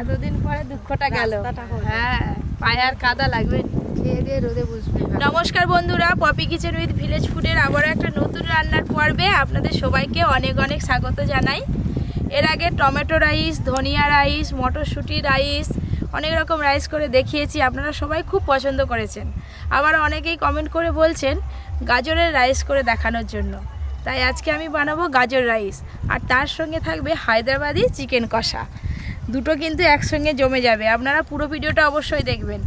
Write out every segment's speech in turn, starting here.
এতদিন পরে দুঃখটা গেল। হ্যাঁ, পায়ে আর কাদা লাগবে, খেয়ে দিয়ে রোদে বসবে। নমস্কার বন্ধুরা, পপি কিচেন উইথ ভিলেজ ফুডের আবার একটা নতুন রান্নার পর্বে আপনাদের সবাইকে অনেক অনেক স্বাগত জানাই। এর আগে টমেটো রাইস, ধনিয়া রাইস, মটরশুঁটি রাইস, অনেক রকম রাইস করে দেখিয়েছি। আপনারা সবাই খুব পছন্দ করেছেন। আবার অনেকেই কমেন্ট করে বলছেন গাজরের রাইস করে দেখানোর জন্য। তাই আজকে আমি বানাবো গাজর রাইস, আর তার সঙ্গে থাকবে হায়দ্রাবাদি চিকেন কষা। দুটো কিন্তু একসঙ্গে জমে যাবে। আপনারা পুরো ভিডিওটা অবশ্যই দেখবেন।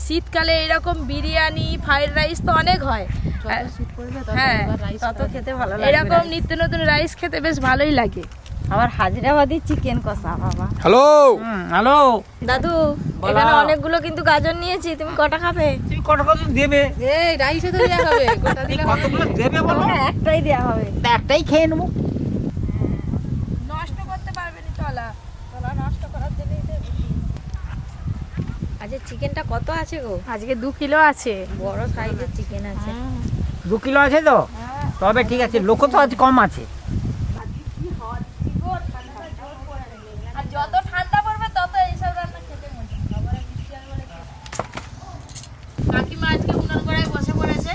শীতকালে এরকম বিরিয়ানি, ফ্রাইড রাইস তো অনেক হয়। হ্যাঁ, তত খেতে ভালো লাগে। এরকম নিত্য নতুন রাইস খেতে বেশ ভালোই লাগে। আবার হায়দ্রাবাদি চিকেন কষা। বাবা হ্যালো হ্যালো দাদু, এখানে অনেকগুলো কিন্তু গাজর নিয়েছি, তুমি কটা খাবে? তুমি কত কত দেবে? এই রাইসে তো দেয়া হবে, গোটা দিলে কতগুলো দেবে বলো? একটাই দেয়া হবে। তা একটাই খেয়ে নেবো। নষ্ট করতে পারবে না, তলা নষ্ট করার জন্যই তো। আচ্ছা, চিকেনটা কত আছে গো? আজকে 2 কিলো আছে। বড় সাইজের চিকেন আছে। 2 কিলো আছে তো? তবে ঠিক আছে, লোক তো আজ কম আছে। আর যত ঠান্ডা পড়বে তত এইসব রান্না খেতে মজা। কাকিমা আজকে উনান কড়ায় বসে পড়েছে।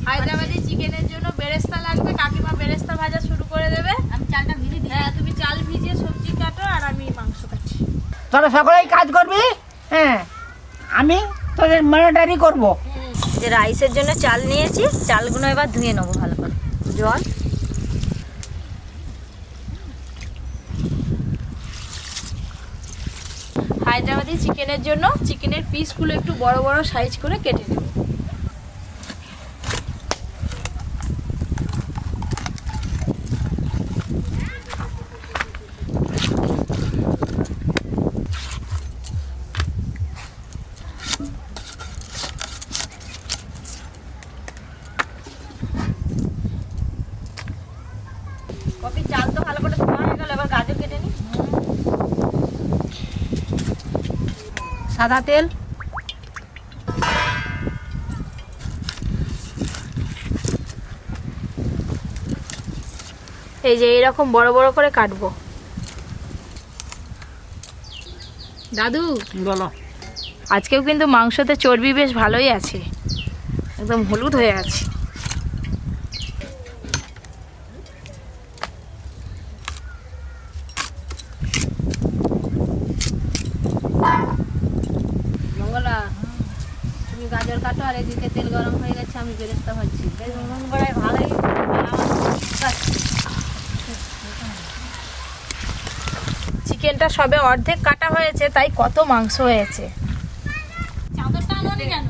হায়দ্রাবাদি চিকেনের জন্য বেরেস্তা লাগবে। কাকিমা বেরেস্তা ভাজা শুরু করে দেবে। আমি চালটা ভিজিয়ে দিই। হ্যাঁ, তুমি চাল ভিজিয়ে সবজি কাটো আর আমি মাংস কাটি। তোরা সকলেই কাজ করবি। হ্যাঁ, আমি তোদের মনিটরি করবো। যে রাইসের জন্য চাল নিয়েছি, চালগুলো এবার ধুয়ে নেবো ভালো করে। জল, হায়দ্রাবাদি চিকেনের জন্য চিকেনের পিসগুলো একটু বড় বড় সাইজ করে কেটে নেব। কপি চাল তো ভালো করে ধোয়া হয়ে গেল, এবার গাজর কেটে নিই। সাদা তেল, এই যে এরকম বড় বড় করে কাটবো। দাদু বলো। আজকেও কিন্তু মাংসতে চর্বি বেশ ভালোই আছে, একদম হলুদ হয়ে আছে। মঙ্গলা, তুমি গাজর কাটো আর এদিকে তেল গরম হয়ে গেছে, আমি বেরেস্তা ভাজছি। উনুন কড়াই ভালোই চিকেনটা সবে অর্ধেক কাটা হয়েছে, তাই কত মাংস হয়েছে। চাদরটা আনোনি কেন?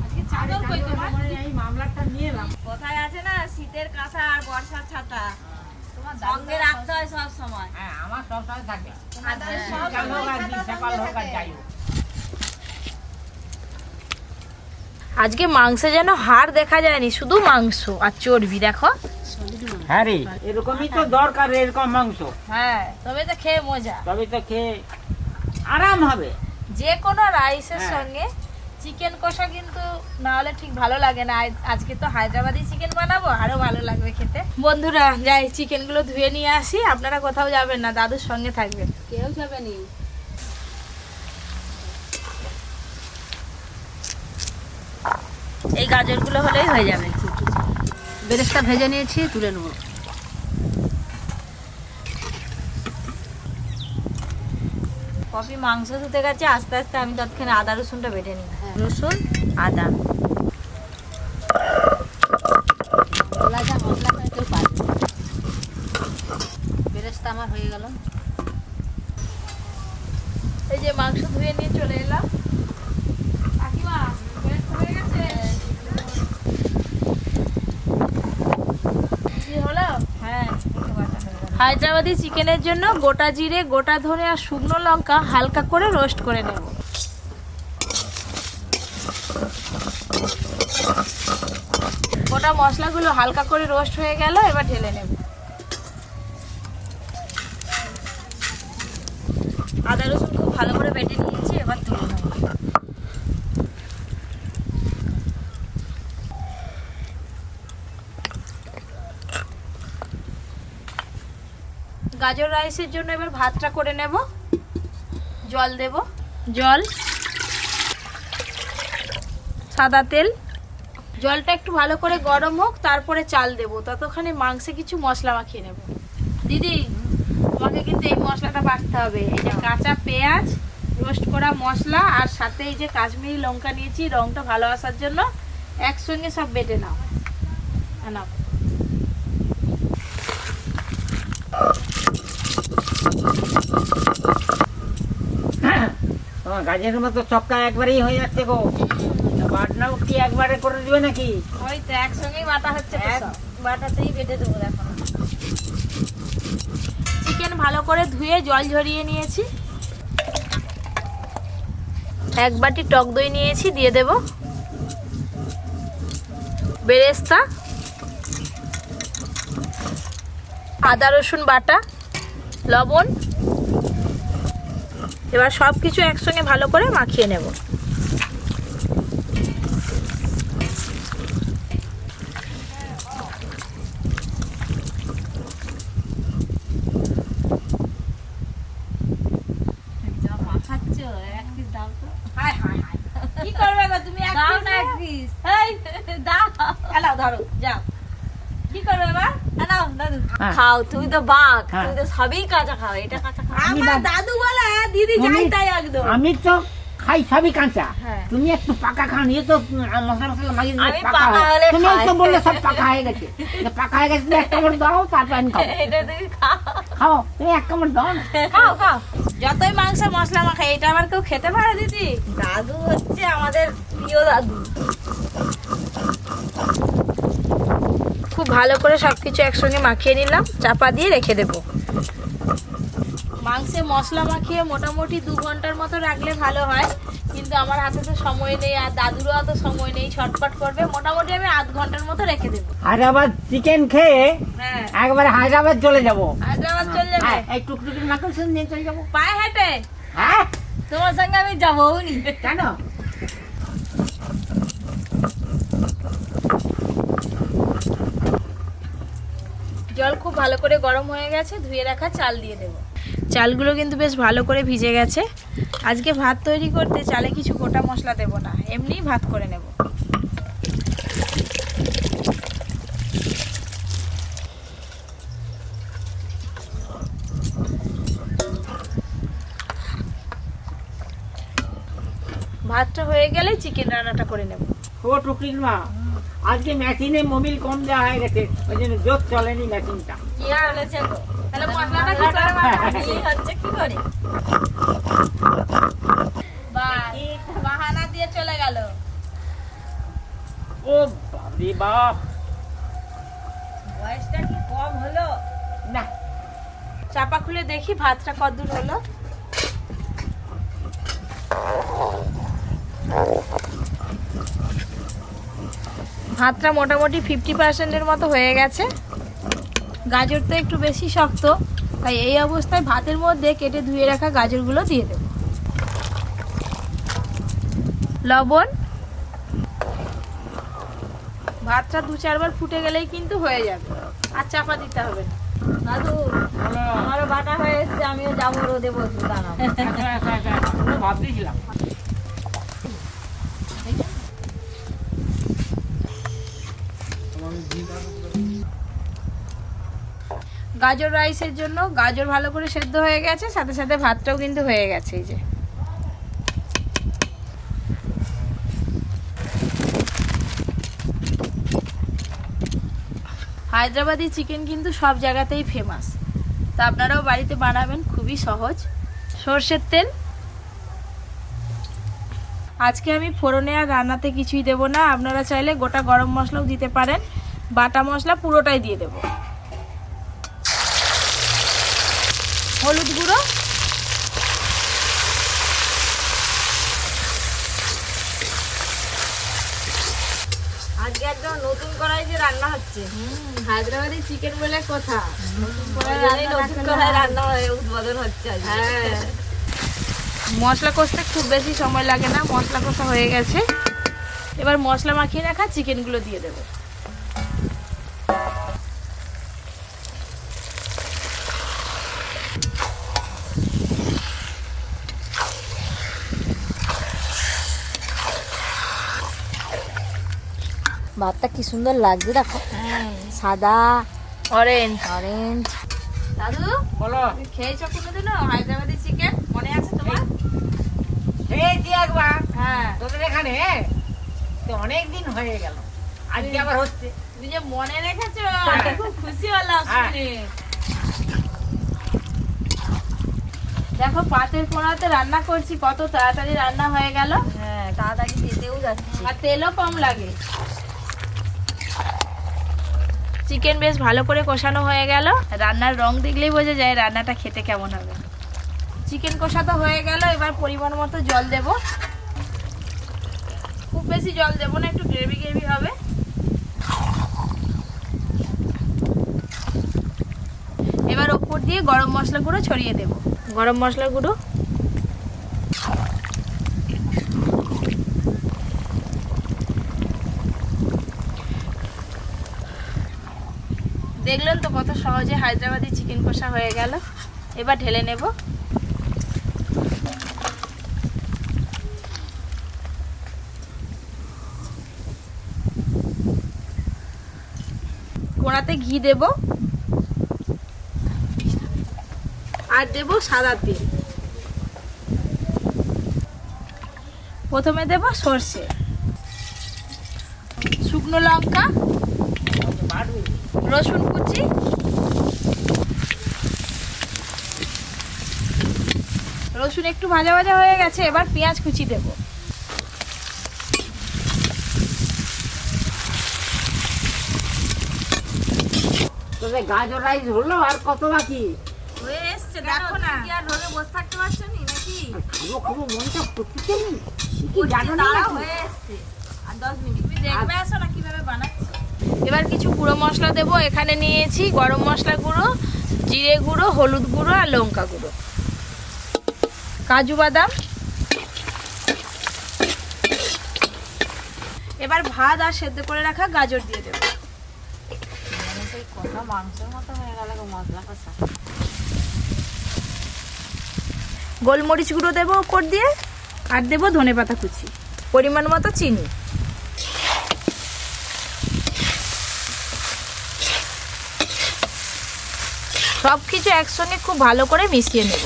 আজকে চাদর কই তোমার? এই মামলাটা নিয়ে এলাম। কোথায় আছে না শীতের কাঁথা আর বর্ষার ছাতা, তোমার সঙ্গে রাখতে হয় সব সময়। হ্যাঁ, আমার সব সময় থাকে। সব সকাল হোক আর সকাল হোক আর যাই হোক। আজকে মাংসে যেন হাড় দেখা যায়নি, শুধু মাংস আর চর্বি। দেখো। হ্যাঁ রে, এরকমই তো দরকার, এরকম মাংস। হ্যাঁ, তবে তো খেয়ে মজা। তবে তো খেয়ে আরাম হবে। যে কোনো রাইসের সঙ্গে চিকেন কষা কিন্তু না হলে ঠিক ভালো লাগে না। আজকে তো হায়দ্রাবাদি চিকেন বানাবো, আরো ভালো লাগবে খেতে। বন্ধুরা যাই, চিকেনগুলো ধুয়ে নিয়ে আসি। আপনারা কোথাও যাবেন না, দাদুর সঙ্গে থাকবেন। কেউ যাবে নি। এই গাজরগুলো হলেই হয়ে যাবে। বেরেস্তা ভেজে নিয়েছি, তুলে নেবো। কপি মাংস ধুতে গেছে, আস্তে আস্তে আমি তৎক্ষণে আদা রসুনটা বেটে নিই। রসুন, আদা, বেরেস্তা আমার হয়ে গেল। এই যে মাংস ধুয়ে নিয়ে চলে এলাম। কাকিমা, বেরেস্তা হয়ে গেছে? কি হলো? হ্যাঁ, হায়দ্রাবাদি চিকেনের জন্য গোটা জিরে, গোটা ধনে আর শুকনো লঙ্কা হালকা করে রোস্ট করে নেব। গোটা মশলাগুলো হালকা করে রোস্ট হয়ে গেল, এবার ঢেলে নেব। আদা রসুন খুব ভালো করে বেটে নিয়েছি, এবার তুলে নেব। গাজর রাইসের জন্য এবার ভাতটা করে নেব। জল দেব, জল, সাদা তেল। জলটা একটু ভালো করে গরম হোক, তারপরে চাল দেব। ততক্ষণে মাংসে কিছু মশলা মাখিয়ে নেব। দিদি, তোমাকে কিন্তু এই মশলাটা বাটতে হবে। এই যে কাঁচা পেঁয়াজ, রোস্ট করা মশলা, আর সাথে এই যে কাশ্মীরি লঙ্কা নিয়েছি রংটা ভালো আসার জন্য, একসঙ্গে সব বেটে নাও। নাও। তোমার গাজরের মতো চক্কা একবারেই হয়ে যাচ্ছে গো। বাটনাও কি একবারে করে দিবে নাকি? ওই তো একসঙ্গেই বাটা হচ্ছে তো সব। বাটাতেই বেটে দেবো। দেখো চিকেন ভালো করে ধুয়ে জল ঝরিয়ে নিয়েছি। 1 বাটি টক দই নিয়েছি, দিয়ে দেব। বেরেস্তা, আদা রসুন বাটা, লবণ। এবার সব কিছু একসঙ্গে ভালো করে মাখিয়ে নেব। কি করবে গো তুমি? দাও না এক পিস। এই দাও, এলাও ধরো, যাও। কি করবে এবার? নাও দাদু হ্যাঁ। খাও, তুমি তো বাঘ, হ্যাঁ। তুমি তো সবই কাঁচা খাও। এটা কাঁচা খাও। আমি আমার বাদ- দাদু বলে দিদি যাই তাই একদম। আমি তো খাই সবই কাঁচা। হ্যাঁ। তুমি একটু পাকা খান, ইয়ে তো মশলা মশলা মাখিয়ে দিলে আমি পাকা পাকা হয়। হলে তুমি খাই। তো বললে সব পাকা হয়ে গেছে। যে পাকা হয়ে গেছে, তুমি 1 কামড় দাও, তারপর আমি খাবো। এটা তুমি খাও। খাও, তুমি 1 কামড় দাও না। খাও খাও, যতই মাংস মশলা মাখাই, এটা আবার কেউ খেতে পারে দিদি? দাদু হচ্ছে আমাদের প্রিয় দাদু। খুব ভালো করে সবকিছু একসঙ্গে মাখিয়ে নিলাম, চাপা দিয়ে রেখে দেব। মাংসে মশলা মাখিয়ে মোটামুটি 2 ঘন্টার মতো রাখলে ভালো হয়, কিন্তু আমার হাতে তো সময় নেই, আর দাদুরও অত সময় নেই, ছটফট করবে। মোটামুটি আমি 1/2 ঘন্টার মতো রেখে দেবো। হায়দ্রাবাদ চিকেন খেয়ে হ্যাঁ, একবারে হায়দ্রাবাদ চলে যাবো। হায়দ্রাবাদ চলে যাবে। হ্যাঁ, এই টুকটুকি মাখন নিয়ে চলে যাবো। পায়ে হেঁটে? হ্যাঁ, তোমার সঙ্গে আমি যাবো নি। কেন? জল খুব ভালো করে গরম হয়ে গেছে, ধুয়ে রাখা চাল দিয়ে দেব। চালগুলো কিন্তু বেশ ভালো করে ভিজে গেছে। আজকে ভাত তৈরি করতে চালে কিছু গোটা মশলা দেব না, এমনিই ভাত করে নেব। ভাতটা হয়ে গেলে চিকেন রান্নাটা করে নেব। ও টুকরির মা, আজকে মেশিনে মোবিল কম দেওয়া হয়ে গেছে, ওই জন্য জোর চলেনি মেশিনটা। কি বলেছে গো? তাহলে মশলাটা কি করে বানাবো? কি হচ্ছে কি করে? বাহ, বাহানা দিয়ে চলে গেল। ও বাপরে বাপ, বয়সটা কি কম হলো? না চাপা খুলে দেখি ভাতটা কতদূর হলো। ভাতটা মোটামুটি 50%-এর মতো হয়ে গেছে। গাজরটা একটু বেশি শক্ত, তাই এই অবস্থায় ভাতের মধ্যে কেটে ধুয়ে রাখা গাজরগুলো দিয়ে দেব। লবণ। ভাতটা 2-4 বার ফুটে গেলেই কিন্তু হয়ে যাবে, আর চাপা দিতে হবে না। দাদু আমারও বাটা হয়ে এসছে, আমিও যাবো রোদে বসবো। দাঁড়াবো। ভাবতেছিলাম। গাজর রাইসের জন্য গাজর ভালো করে সেদ্ধ হয়ে গেছে, সাথে সাথে ভাতটাও কিন্তু হয়ে গেছে। এই যে হায়দ্রাবাদি চিকেন কিন্তু সব জায়গাতেই ফেমাস, তা আপনারাও বাড়িতে বানাবেন, খুবই সহজ। সর্ষের তেল। আজকে আমি ফোড়নে আর রান্নাতে কিছুই দেব না, আপনারা চাইলে গোটা গরম মশলাও দিতে পারেন, বাটা মশলা পুরোটাই দিয়ে দেব। হলুদ গুঁড়ো, আজকে একদম নতুন কড়াই যে রান্না হচ্ছে। হায়দ্রাবাদি চিকেন বলে কথা, নতুন কড়াই রান্না উদ্বোধন হচ্ছে আজকে। হ্যাঁ, মশলা কষতে খুব বেশি সময় লাগে না, মশলা কষা হয়ে গেছে। এবার মশলা মাখিয়ে রাখা চিকেনগুলো দিয়ে দেবো। ভাতটা কি সুন্দর লাগছে দেখো, সাদা অরেঞ্জ। অরেঞ্জ। দাদু বলো। তুমি খেয়েছো কোনোদিনও হায়দ্রাবাদি চিকেন? মনে আছে তোমার? খেয়েছি একবার হ্যাঁ। তোদের এখানে, তো অনেকদিন হয়ে গেল, আজকে আবার হচ্ছে। তুমি যে মনে রেখেছো, আমি খুব খুশি হলাম শুনে। দেখো পাতের কোড়াতে রান্না করছি, কত তাড়াতাড়ি রান্না হয়ে গেল। হ্যাঁ, তাড়াতাড়ি দিতেও যাচ্ছে। আর তেলও কম লাগে। চিকেন বেশ ভালো করে কষানো হয়ে গেল। রান্নার রং দেখলেই বোঝা যায় রান্নাটা খেতে কেমন হবে। চিকেন কষানো হয়ে গেল, এবার পরিমাণ মতো জল দেব। খুব বেশি জল দেব না, একটু গ্রেভি গ্রেভি হবে। এবার ওপর দিয়ে গরম মশলা গুঁড়ো ছড়িয়ে দেব। গরম মশলা গুঁড়ো, দেখলেন তো কত সহজে হায়দ্রাবাদি চিকেন কষা হয়ে গেল। এবার ঢেলে নেব। কড়াতে ঘি দেব আর দেব সাদা তেল। প্রথমে দেব সর্ষে, শুকনো লঙ্কা, রসুন কুচি, রসুন একটু ভাজা ভাজা হয়ে গেছে, এবার পেঁয়াজ কুচি দেব। তোদের গাজর রাইস হলো, আর কত বাকি? হয়ে এসছে, দেখো না। কি আর রোদে বসে থাকতে পারছো নি নাকি? খাবো খাবো মনটা করতেছে নি, কি জানো না তাড়া নাকি? হয়ে এসছে। আর 10 মিনিট তুমি দেখবে আসো না কিভাবে বানাচ্ছি। এবার কিছু গুঁড়ো মশলা দেব। এখানে নিয়েছি গরম মশলা গুঁড়ো, জিরে গুঁড়ো, হলুদ গুঁড়ো আর লঙ্কা গুঁড়ো, কাজু বাদাম। এবার ভাত আর সেদ্ধ করে রাখা গাজর দিয়ে দেব। সেই কষা মাংসের মতো হয়ে গেল গো, মশলা কষা। গোলমরিচ গুঁড়ো দেবো উপর দিয়ে, আর দেবো ধনেপাতা কুচি, পরিমাণ মতো চিনি। সব কিছু একসঙ্গে খুব ভালো করে মিশিয়ে নেব।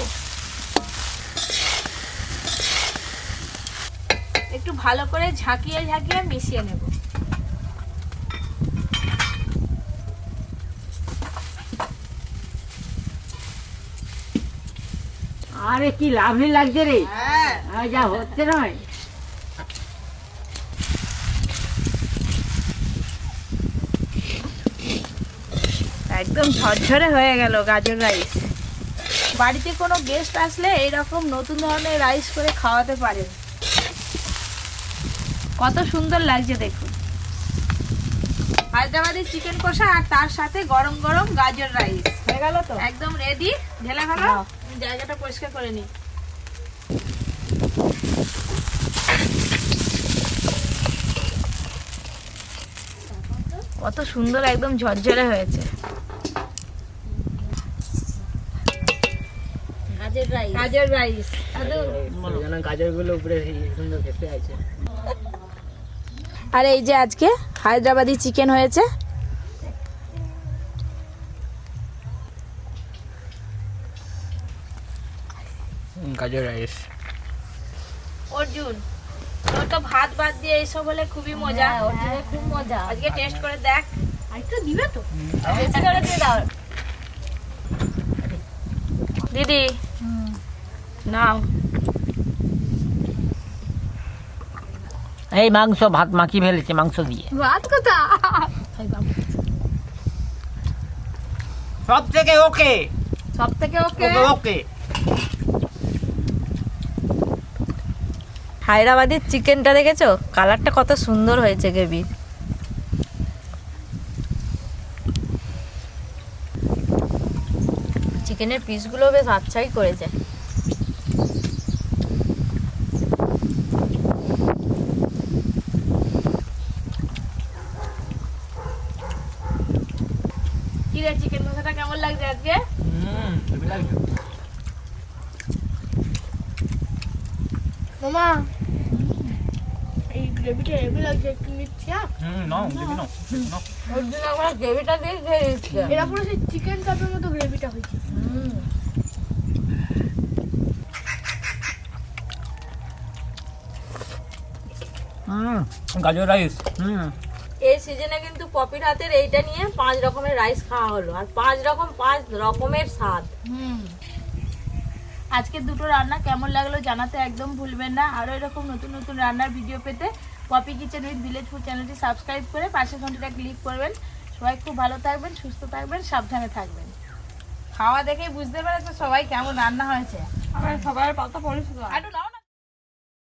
একটু ভালো করে ঝাঁকিয়ে ঝাঁকিয়ে মিশিয়ে নেব। আরে কি লাভলি লাগছে রে, হ্যাঁ, যা হচ্ছে নয়। একদম ঝরঝরে হয়ে গেল গাজর রাইস। বাড়িতে কোনো গেস্ট আসলে এইরকম নতুন ধরনের রাইস করে খাওয়াতে পারেন। কত সুন্দর লাগছে দেখুন। হায়দ্রাবাদি চিকেন কষা আর তার সাথে গরম গরম গাজর রাইস হয়ে গেল তো? একদম রেডি। ঢেলে ফেলো, আমি জায়গাটা পরিষ্কার করে নিই। কত সুন্দর একদম ঝরঝরে হয়েছে গাজর রাইস। গাজর রাইস। গাজরগুলো উপরে সুন্দর খেতে আছে। আর এই যে আজকে হায়দ্রাবাদি চিকেন হয়েছে। গাজর রাইস। অর্জুন, তোর তো ভাত বাদ দিয়ে এইসব হলে খুবই মজা। হ্যাঁ, ওর জন্য খুব মজা। আজকে টেস্ট করে দেখ। আরেকটু দিবে তো? বেশি করে দিয়ে দাও। দিদি নাও। এই মাংস ভাত মাখিয়ে ফেলেছে মাংস দিয়ে। ভাত কোথা? সব থেকে ওকে, সব থেকে ওকে। ওকে। হায়দ্রাবাদের চিকেনটা দেখেছো, কালারটা কত সুন্দর হয়েছে গ্রেভির। চিকেনের পিসগুলো বেশ আচ্ছাই করেছে। কি রে, চিকেন কষাটা কেমন লাগছে আজকে? মামা, এই গ্রেভিটা হেভি লাগছে, একটু নিচ্ছি। নাও দেখি নাও নাও। ওর জন্য আমরা গ্রেভিটা দিয়ে খেয়ে দিচ্ছি। এটা পুরো সেই চিকেন চাপের মতো গ্রেভিটা হয়েছে। গাজর রাইস। এই সিজনে কিন্তু পপির হাতের এইটা নিয়ে 5 রকমের রাইস খাওয়া হলো, আর 5 রকমের স্বাদ। আজকে দুটো রান্না কেমন লাগলো জানাতে একদম ভুলবেন না। আরও এরকম নতুন নতুন রান্নার ভিডিও পেতে Poppy kitchen with village food চ্যানেলটি সাবস্ক্রাইব করে পাশের ঘন্টাটা ক্লিক করবেন। সবাই খুব ভালো থাকবেন, সুস্থ থাকবেন, সাবধানে থাকবেন। খাওয়া দেখেই বুঝতে পেরেছে সবাই কেমন রান্না হয়েছে। সবাই পাতা পরিষ্কার। একটু নাও না।